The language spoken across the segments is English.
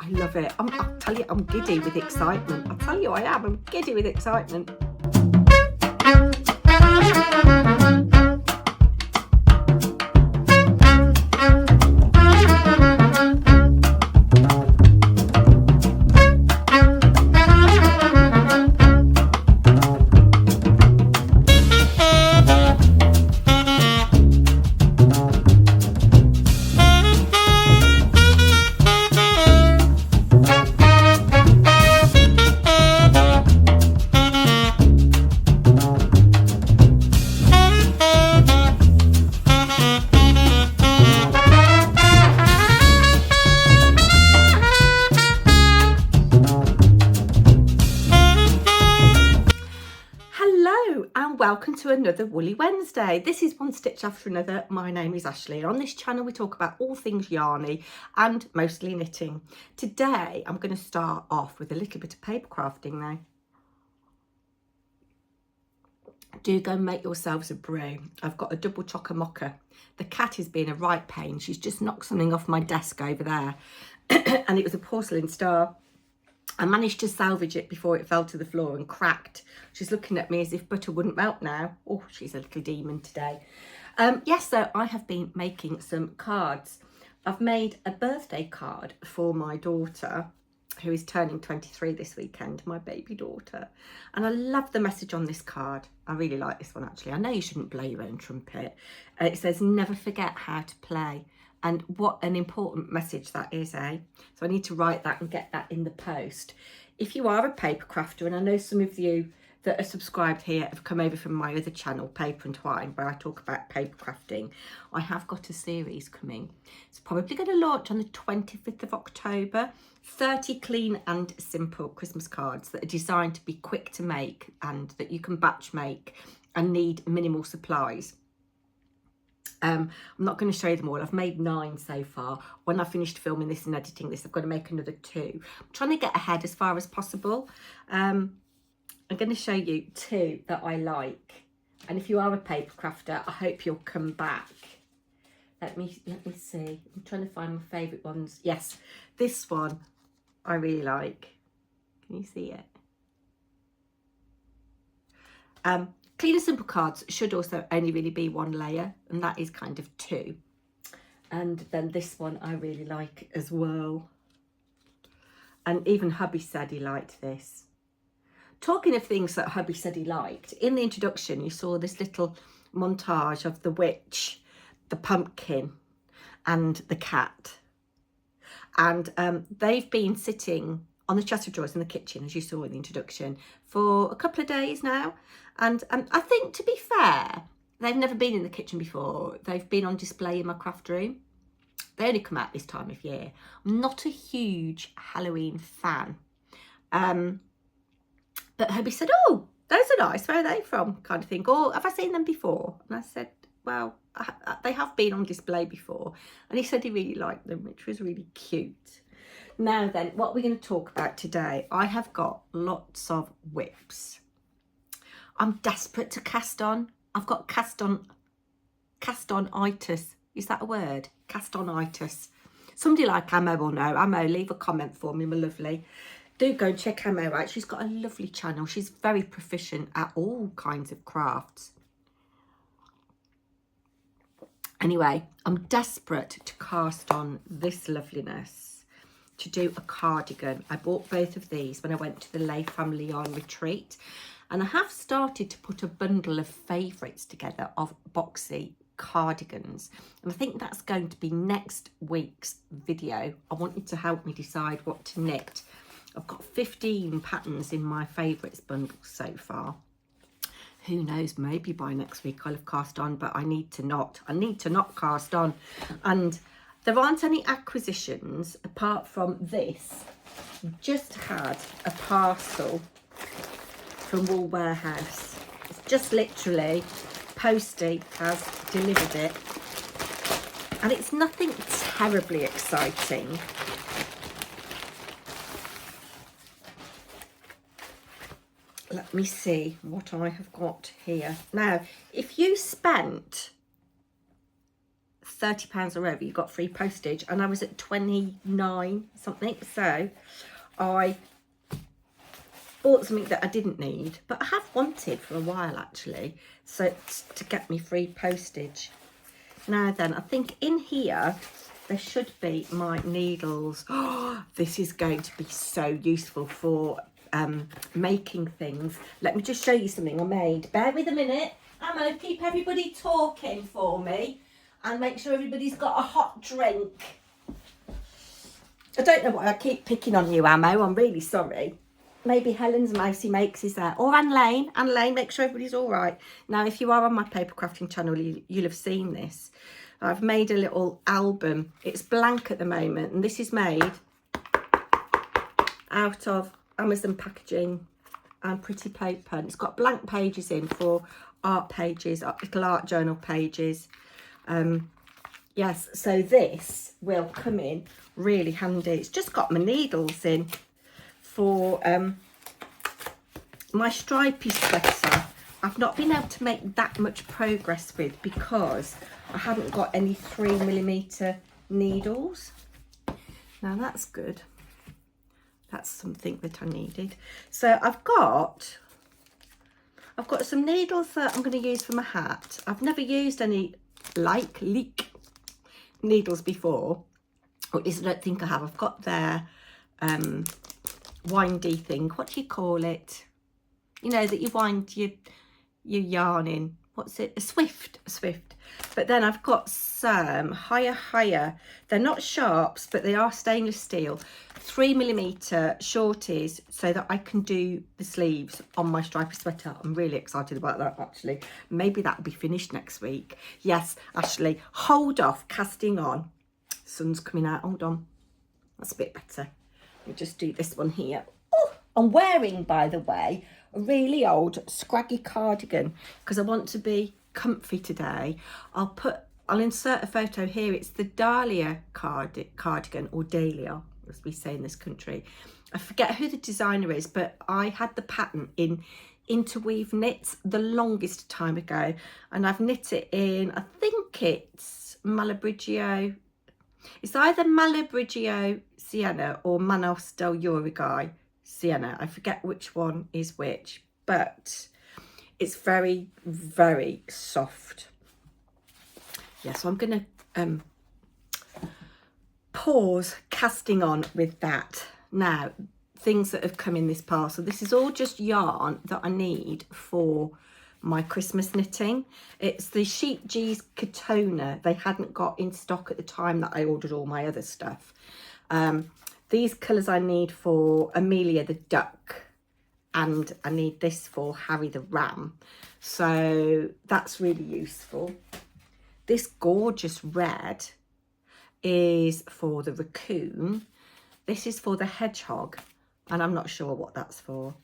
I love it. I'll tell you, I'm giddy with excitement. I'll tell you I am. I'm giddy with excitement. Welcome to another Woolly Wednesday. This is One Stitch After Another. My name is Ashley, and on this channel we talk about all things yarny and mostly knitting. Today I'm going to start off with a little bit of paper crafting now. Do go and make yourselves a brew. I've got a double chocker mocha. The cat is being a right pain. She's just knocked something off my desk over there and it was a porcelain star. I managed to salvage it before it fell to the floor and cracked. She's looking at me as if butter wouldn't melt now. Oh, she's a little demon today. Yes, so I have been making some cards. I've made a birthday card for my daughter, who is turning 23 this weekend, my baby daughter. And I love the message on this card. I really like this one, actually. I know you shouldn't blow your own trumpet. It says, never forget how to play. And what an important message that is, eh? So I need to write that and get that in the post. If you are a paper crafter, and I know some of you that are subscribed here have come over from my other channel, Paper and Twine, where I talk about paper crafting, I have got a series coming. It's probably going to launch on the 25th of October. 30 clean and simple Christmas cards that are designed to be quick to make and that you can batch make and need minimal supplies. I'm not going to show you them all. I've made 9 so far. When I finished filming this and editing this, I've got to make another 2. I'm trying to get ahead as far as possible. I'm going to show you 2 that I like. And if you are a paper crafter, I hope you'll come back. Let me see. I'm trying to find my favourite ones. Yes, this one I really like. Can you see it? Clean and simple cards should also only really be 1 layer, and that is kind of 2. And then this one I really like as well. And even hubby said he liked this. Talking of things that hubby said he liked, in the introduction you saw this little montage of the witch, the pumpkin and the cat. And they've been sitting on the chest of drawers in the kitchen, as you saw in the introduction, for a couple of days now. And I think, to be fair, they've never been in the kitchen before. They've been on display in my craft room. They only come out this time of year. I'm not a huge Halloween fan. But hubby said, oh, those are nice. Where are they from? Kind of thing. Or have I seen them before? And I said, well, they have been on display before. And he said he really liked them, which was really cute. Now then, what we're going to talk about today, I have got lots of whips. I'm desperate to cast on. I've got cast-on-itis. Is that a word? Cast-on-itis. Somebody like Ammo will know. Ammo, leave a comment for me, my lovely. Do go and check Ammo out. She's got a lovely channel. She's very proficient at all kinds of crafts. Anyway, I'm desperate to cast on this loveliness, to do a cardigan. I bought both of these when I went to the Lay Family Yarn retreat, and I have started to put a bundle of favourites together of boxy cardigans, and I think that's going to be next week's video. I want you to help me decide what to knit. I've got 15 patterns in my favourites bundle so far. Who knows, maybe by next week I'll have cast on, but I need to not cast on. And there aren't any acquisitions apart from this. Just had a parcel from Wool Warehouse. It's just literally, Postie has delivered it. And it's nothing terribly exciting. Let me see what I have got here. Now, if you spent £30 or over, you got free postage, and I was at 29 something, so I bought something that I didn't need, but I have wanted for a while actually, so it's to get me free postage. Now then, I think in here there should be my needles. Oh, this is going to be so useful for making things. Let me just show you something I made. Bear with a minute. I'm going to keep everybody talking for me and make sure everybody's got a hot drink. I don't know why I keep picking on you, Ammo. I'm really sorry. Maybe Helen's Mousy Makes is there. Or Anne Lane. Anne Lane, make sure everybody's all right. Now, if you are on my paper crafting channel, you'll have seen this. I've made a little album. It's blank at the moment, and this is made out of Amazon packaging and pretty paper. And it's got blank pages in for art pages, little art journal pages. Yes, so this will come in really handy. It's just got my needles in for my Stripey sweater. I've not been able to make that much progress with because I haven't got any 3mm needles. Now that's good. That's something that I needed. So I've got some needles that I'm going to use for my hat. I've never used any leek needles before, or at least I don't think I have. I've got their windy thing. What do you call it? You know, that you wind your yarn in. What's it? A swift. But then I've got some higher. They're not sharps, but they are stainless steel. 3mm shorties so that I can do the sleeves on my Stripey sweater. I'm really excited about that actually. Maybe that'll be finished next week. Yes, Ashley, hold off casting on. Sun's coming out. Hold on. That's a bit better. We'll just do this one here. Oh, I'm wearing, by the way, a really old scraggy cardigan because I want to be comfy today. I'll insert a photo here. It's the Dahlia cardigan, or Dahlia, as we say in this country. I forget who the designer is, but I had the pattern in interweave knits the longest time ago, and I've knit it in, I think it's Malabrigio. It's either Malabrigio Sienna or Manos del Uruguay Sienna. I forget which one is which, but it's very, very soft. Yeah, so I'm going to pause casting on with that. Now, things that have come in this parcel. This is all just yarn that I need for my Christmas knitting. It's the Sheep G's Katona. They hadn't got in stock at the time that I ordered all my other stuff. These colours I need for Amelia the duck, and I need this for Harry the ram. So that's really useful. This gorgeous red is for the raccoon. This is for the hedgehog, and I'm not sure what that's for.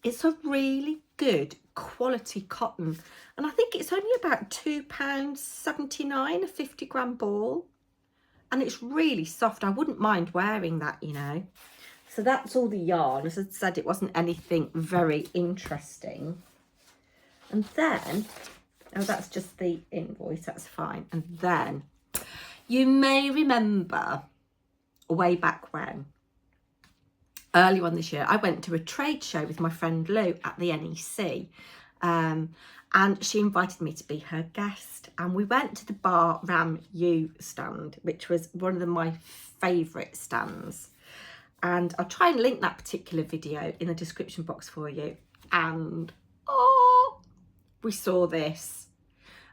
It's a really good quality cotton, and I think it's only about £2.79 a 50-gram ball, and it's really soft. I wouldn't mind wearing that, you know. So that's all the yarn. As I said, it wasn't anything very interesting. And then, oh, that's just the invoice, that's fine. And then you may remember way back when, early on this year, I went to a trade show with my friend Lou at the NEC, and she invited me to be her guest, and we went to the Bar Ram U stand, which was one of my favourite stands, and I'll try and link that particular video in the description box for you. And oh, we saw this,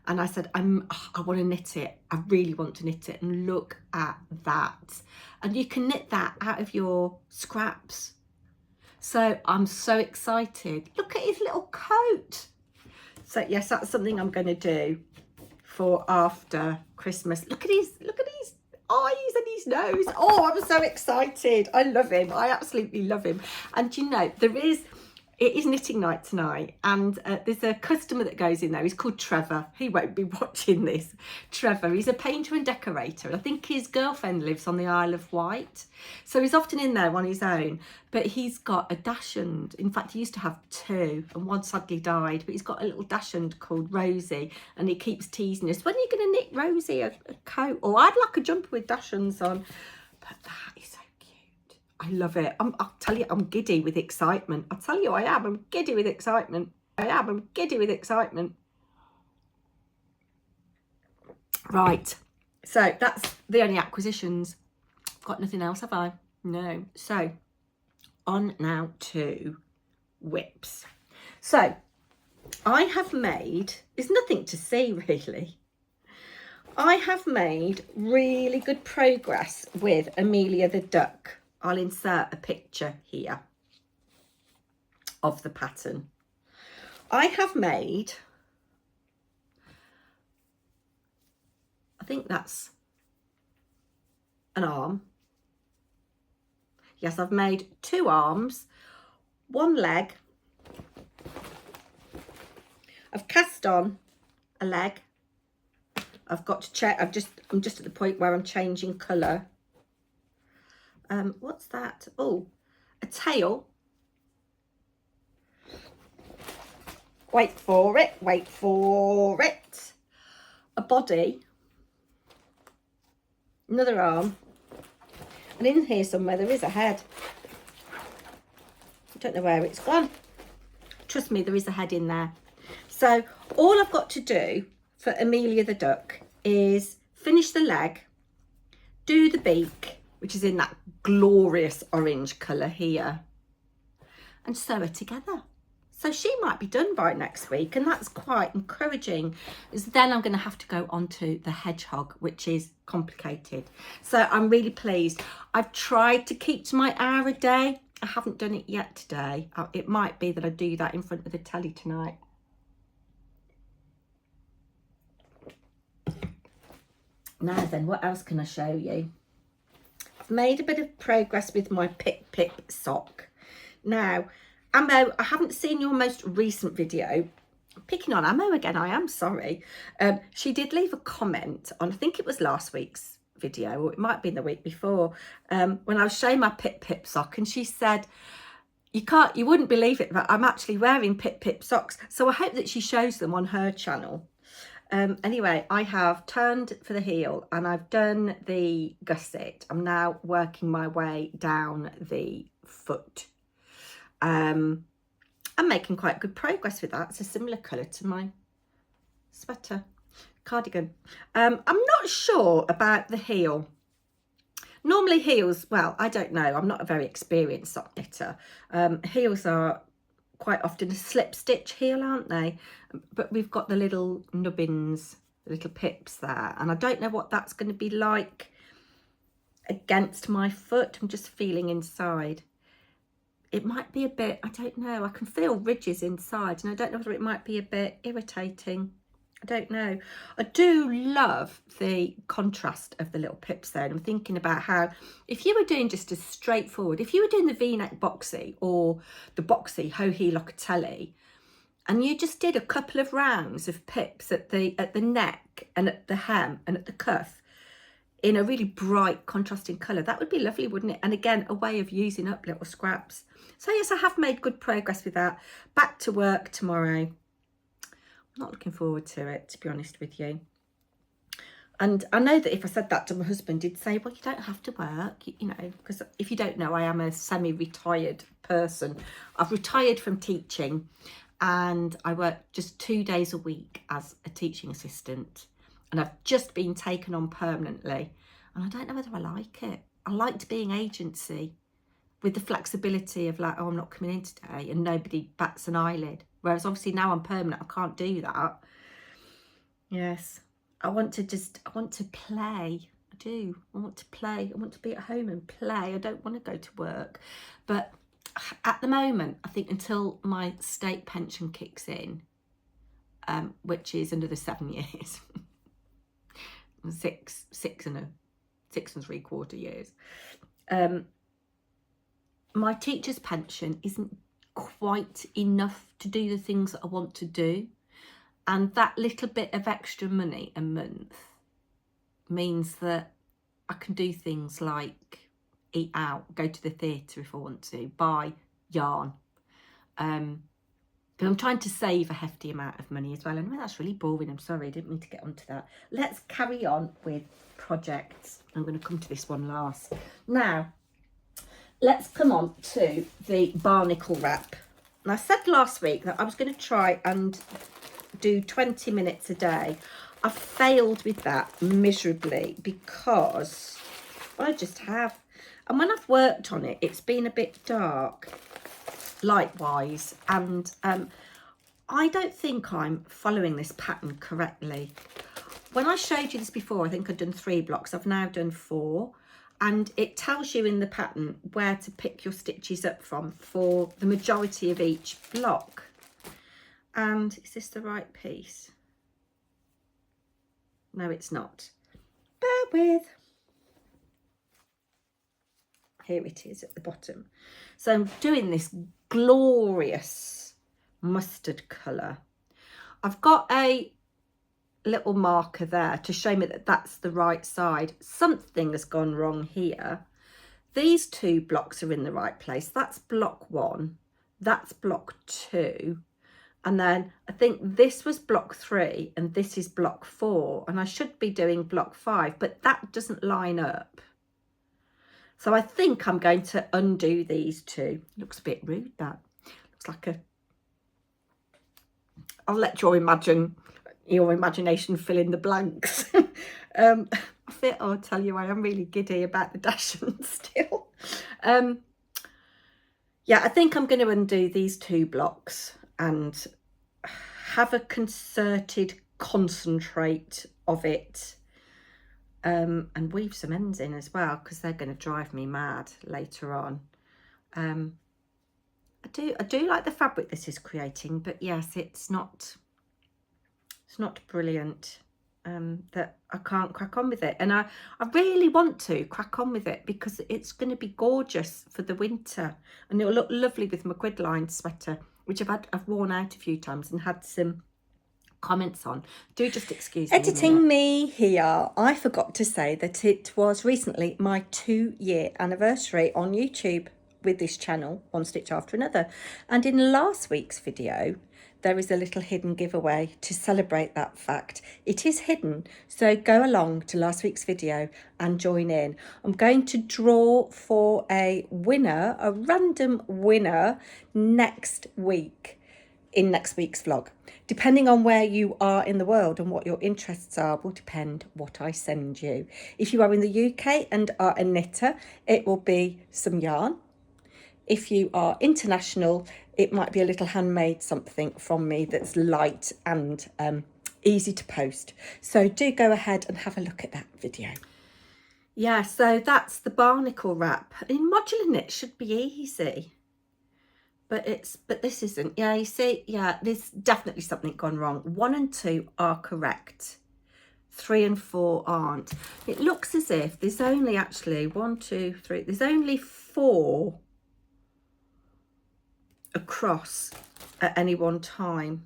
and I said, I want to knit it. I really want to knit it. And look at that. And you can knit that out of your scraps. So I'm so excited. Look at his little coat. So yes, that's something I'm going to do for after Christmas. Look at his eyes and his nose. Oh, I'm so excited. I love him. I absolutely love him. And you know, there is it is knitting night tonight, and there's a customer that goes in there. He's called Trevor. He won't be watching this. Trevor, he's a painter and decorator. I think his girlfriend lives on the Isle of Wight, so he's often in there on his own. But he's got a dachshund. In fact, he used to have two, and one sadly died. But he's got a little dachshund called Rosie, and he keeps teasing us, when are you going to knit Rosie a coat? Or I'd like a jumper with dachshunds on. But that is so cute. I love it. I'll tell you, I'm giddy with excitement. I'll tell you, I am. I'm giddy with excitement. I'm giddy with excitement. Right. So that's the only acquisitions. Got nothing else, have I? No. So on now to whips. So I have made, there's nothing to see really. I have made really good progress with Amelia the Duck. I'll insert a picture here of the pattern. I have made, I think that's an arm. Yes, I've made 2 arms, 1 leg. I've cast on a leg. I've got to check. I'm just at the point where I'm changing colour. What's that? Oh, a tail. Wait for it. Wait for it. A body. Another arm. And in here somewhere there is a head. I don't know where it's gone. Trust me, there is a head in there. So all I've got to do for Amelia the Duck is finish the leg, do the beak, which is in that glorious orange colour here, and sew her together. So she might be done by next week, and that's quite encouraging. Because then I'm going to have to go on to the hedgehog, which is complicated. So I'm really pleased. I've tried to keep to my hour a day. I haven't done it yet today. It might be that I do that in front of the telly tonight. Now then, what else can I show you? I've made a bit of progress with my Pip Pip sock. Now, Ammo, I haven't seen your most recent video. I'm picking on Ammo again, I am sorry. She did leave a comment on, I think it was last week's video, or it might have been the week before, when I was showing my Pip Pip sock, and she said, you wouldn't believe it, but I'm actually wearing Pip Pip socks. So I hope that she shows them on her channel. Anyway, I have turned for the heel and I've done the gusset. I'm now working my way down the foot. I'm making quite good progress with that. It's a similar colour to my sweater cardigan. I'm not sure about the heel. Normally heels, well, I don't know. I'm not a very experienced sock knitter. Heels are quite often a slip stitch heel, aren't they? But we've got the little nubbins, the little pips there, and I don't know what that's going to be like against my foot. I'm just feeling inside. It might be a bit, I don't know, I can feel ridges inside, and I don't know whether it might be a bit irritating. I don't know. I do love the contrast of the little pips there. And I'm thinking about how, if you were doing just a straightforward, if you were doing the V-neck boxy or the boxy Ho-He Locatelli, and you just did a couple of rounds of pips at the neck and at the hem and at the cuff in a really bright contrasting colour, that would be lovely, wouldn't it? And again, a way of using up little scraps. So yes, I have made good progress with that. Back to work tomorrow. Not looking forward to it, to be honest with you. And I know that if I said that to my husband, he'd say, well, you don't have to work, you know, because if you don't know, I am a semi-retired person. I've retired from teaching and I work just 2 days a week as a teaching assistant. And I've just been taken on permanently. And I don't know whether I like it. I liked being agency with the flexibility of like, oh, I'm not coming in today, and nobody bats an eyelid. Whereas obviously now I'm permanent, I can't do that. Yes, I want to play. I do. I want to play. I want to be at home and play. I don't want to go to work. But at the moment, I think until my state pension kicks in, which is another 7 years, six and 3/4 years, my teacher's pension isn't quite enough to do the things that I want to do. And that little bit of extra money a month means that I can do things like eat out, go to the theatre if I want to, buy yarn. But I'm trying to save a hefty amount of money as well. And that's really boring. I'm sorry, I didn't mean to get onto that. Let's carry on with projects. I'm going to come to this one last. Now, let's come on to the Barnacle wrap. And I said last week that I was going to try and do 20 minutes a day. I failed with that miserably because I just have. And when I've worked on it, it's been a bit dark. Likewise, and I don't think I'm following this pattern correctly. When I showed you this before, I think I'd done 3 blocks. I've now done 4, and it tells you in the pattern where to pick your stitches up from for the majority of each block. And is this the right piece? No, it's not. Bear with. Here it is at the bottom. So I'm doing this glorious mustard colour. I've got a little marker there to show me that that's the right side. Something has gone wrong here. These 2 blocks are in the right place. That's block 1, that's block 2, and then I think this was block 3 and this is block 4, and I should be doing block 5, but that doesn't line up. So I think I'm going to undo these 2. Looks a bit rude, that. Looks like a... I'll let your imagination fill in the blanks. I'll tell you, I am really giddy about the dashing still. Yeah, I think I'm going to undo these 2 blocks and have a concerted concentrate of it. And weave some ends in as well, because they're going to drive me mad later on. I do like the fabric this is creating, but yes, it's not brilliant. That I can't crack on with it, and I really want to crack on with it because it's going to be gorgeous for the winter, and it'll look lovely with my grid line sweater, which I've worn out a few times and had some comments on. Do just excuse me. Editing me here. I forgot to say that it was recently my 2-year anniversary on YouTube with this channel, one stitch after another, and in last week's video there is a little hidden giveaway to celebrate that fact. It is hidden, so go along to last week's video and join in. I'm going to draw for a winner, a random winner, next week in next week's vlog. Depending on where you are in the world and what your interests are will depend what I send you. If you are in the UK and are a knitter, it will be some yarn. If you are international, it might be a little handmade something from me that's light and easy to post. So do go ahead and have a look at that video. Yeah, so that's the Barnacle wrap. In modular knit should be easy. But this isn't. Yeah, you see, yeah, there's definitely something gone wrong. 1 and 2 are correct. 3 and 4 aren't. It looks as if there's only actually 1, 2, 3. There's only 4 across at any one time.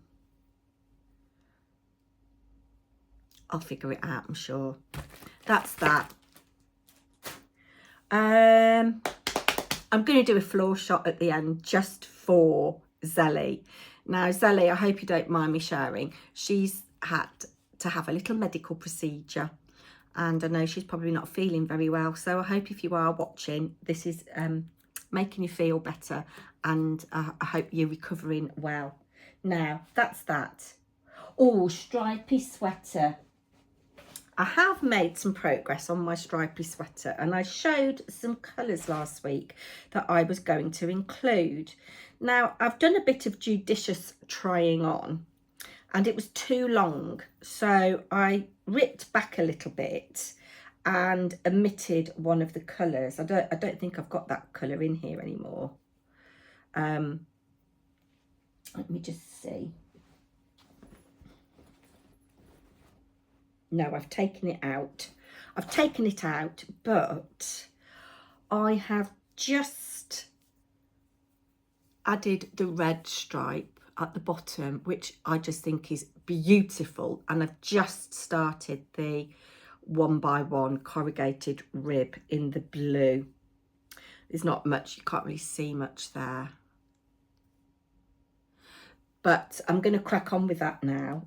I'll figure it out, I'm sure. That's that. I'm going to do a floor shot at the end just for Zelly. Now, Zelly, I hope you don't mind me sharing. She's had to have a little medical procedure, and I know she's probably not feeling very well. So I hope if you are watching, this is making you feel better, and I hope you're recovering well. Now, that's that. Oh, stripy sweater. I have made some progress on my stripy sweater, and I showed some colours last week that I was going to include. Now, I've done a bit of judicious trying on, and it was too long, so I ripped back a little bit and omitted one of the colours. I don't think I've got that colour in here anymore. Let me just see. No, I've taken it out. I've taken it out, but I have just added the red stripe at the bottom, which I just think is beautiful. And I've just started the 1x1 corrugated rib in the blue. There's not much, you can't really see much there. But I'm going to crack on with that now,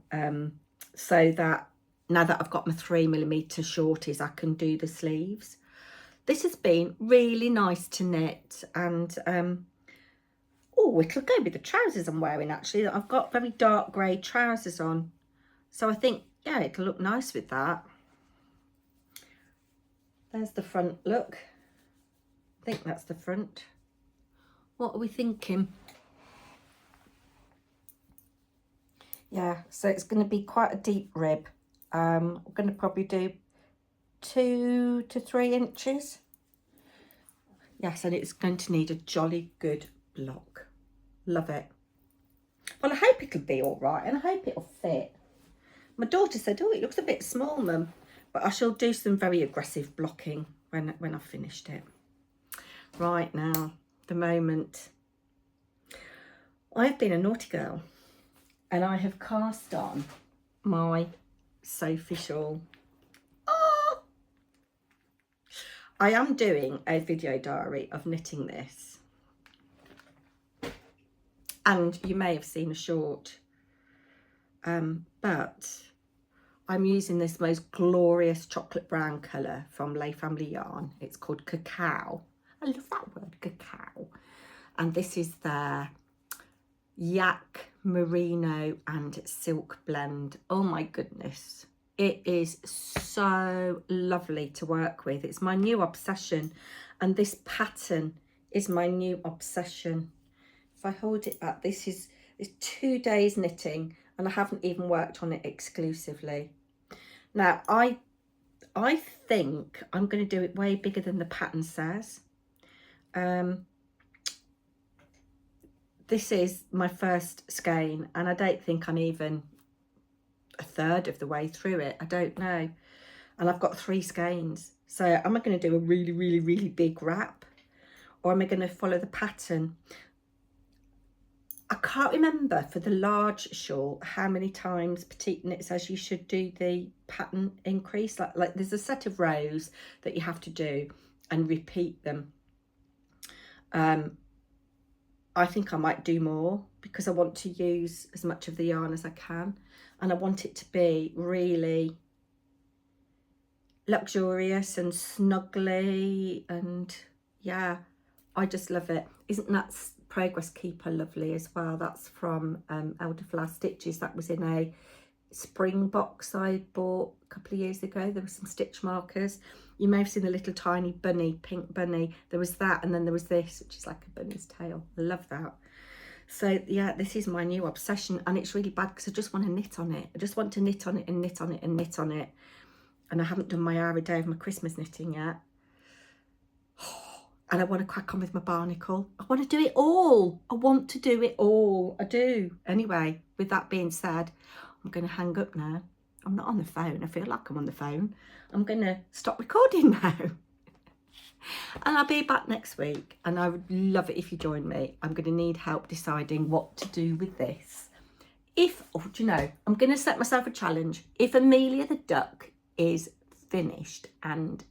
so that now that I've got my 3mm shorties, I can do the sleeves. This has been really nice to knit, and oh, it'll go with the trousers I'm wearing actually. I've got very dark grey trousers on, so I think, yeah, it'll look nice with that. There's the front look. I think that's the front. What are we thinking? Yeah, so it's going to be quite a deep rib. I'm going to probably do 2 to 3 inches. Yes, and it's going to need a jolly good block. Love it. Well, I hope it'll be all right, and I hope it'll fit. My daughter said, oh, it looks a bit small, Mum, but I shall do some very aggressive blocking when I've finished it. Right now, the moment. I've been a naughty girl, and I have cast on my Sophie Shawl. Oh! I am doing a video diary of knitting this. And you may have seen a short, but I'm using this most glorious chocolate brown colour from Lay Family Yarn. It's called Cacao. I love that word, cacao. And this is their yak, merino and silk blend. Oh my goodness. It is so lovely to work with. It's my new obsession. And this pattern is my new obsession. If I hold it back, this is 2 days knitting, and I haven't even worked on it exclusively. Now, I think I'm going to do it way bigger than the pattern says. This is my first skein, and I don't think I'm even a third of the way through it. I don't know. And I've got 3 skeins. So am I going to do a really, really, really big wrap, or am I going to follow the pattern? I can't remember for the large shawl how many times Petite Knit says you should do the pattern increase. Like there's a set of rows that you have to do and repeat them. I think I might do more because I want to use as much of the yarn as I can, and I want it to be really luxurious and snuggly, and yeah, I just love it. Isn't that Progress Keeper lovely as well? That's from Elderflower Stitches. That was in a spring box I bought a couple of years ago. There were some stitch markers. You may have seen the little tiny bunny, pink bunny. There was that, and then there was this, which is like a bunny's tail. I love that. So yeah, this is my new obsession, and it's really bad because I just want to knit on it. I just want to knit on it and knit on it and knit on it. And I haven't done my hour a day of my Christmas knitting yet. And I want to crack on with my Barnacle. I want to do it all. I want to do it all. I do. Anyway, with that being said, I'm going to hang up now. I'm not on the phone. I feel like I'm on the phone. I'm going to stop recording now. And I'll be back next week. And I would love it if you join me. I'm going to need help deciding what to do with this. Oh, do you know, I'm going to set myself a challenge. If Amelia the duck is finished and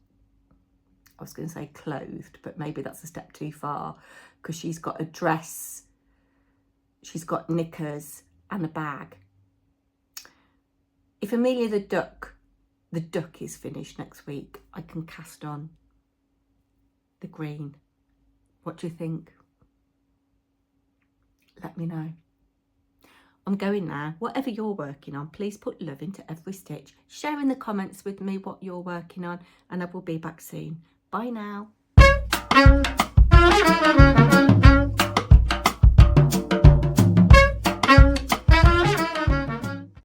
I was going to say clothed, but maybe that's a step too far, because she's got a dress, she's got knickers and a bag. If Amelia the duck is finished next week, I can cast on the green. What do you think? Let me know. I'm going now. Whatever you're working on, please put love into every stitch. Share in the comments with me what you're working on, and I will be back soon. Bye now.